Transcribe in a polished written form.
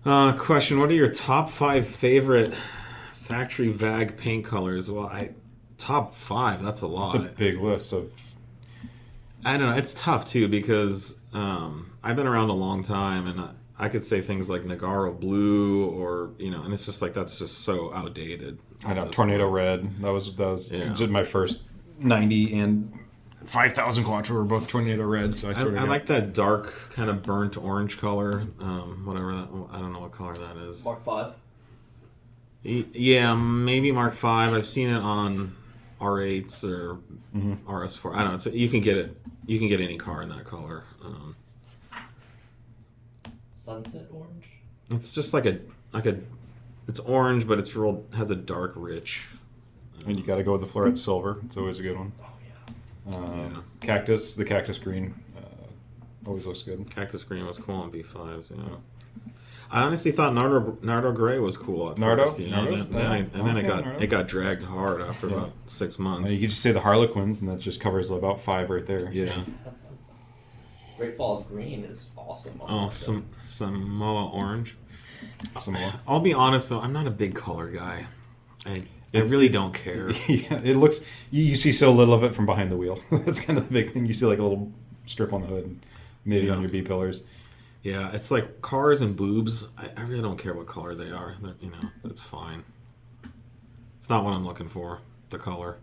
Question: what are your top 5 favorite factory VAG paint colors? Well, top 5. That's a It's a lot. big list of. I don't know. It's tough too because I've been around a long time, and I could say things like Nagaro Blue, or and it's just like that's just so outdated. I At know this Tornado point. Red. That was Yeah. just my first 90 and 5,000 Quattro were both Tornado Red. So I sort of I got like that dark kind of burnt orange color. Whatever that. I don't know what color that is. Mark 5. Yeah, maybe Mark Five. I've seen it on R8s or RS4. I don't know. You can get it. You can get any car in that color. Sunset Orange. It's just like a. It's orange, but it's real has a dark, rich. and you got to go with the Floret Silver. It's always a good one. Oh, yeah. Yeah. Cactus, the Cactus Green, always looks good. Cactus green was cool on B5s. Yeah. I honestly thought Nardo Gray was cool at Nardo? first. Nardo's- And then it got Nardo. it got dragged hard after about 6 months. You could just say the Harlequins, and that just covers about 5 right there. Yeah. Great Falls Green is awesome. Oh, some Samoa orange. Some more. I'll be honest though, I'm not a big color guy. I It's- really don't care. Yeah, it looks. You see so little of it from behind the wheel. That's kind of the big thing. You see like a little strip on the hood, maybe on Yeah. your B pillars. Yeah, it's like cars and boobs. I really don't care what color they are. It's fine. It's not what I'm looking for. The color.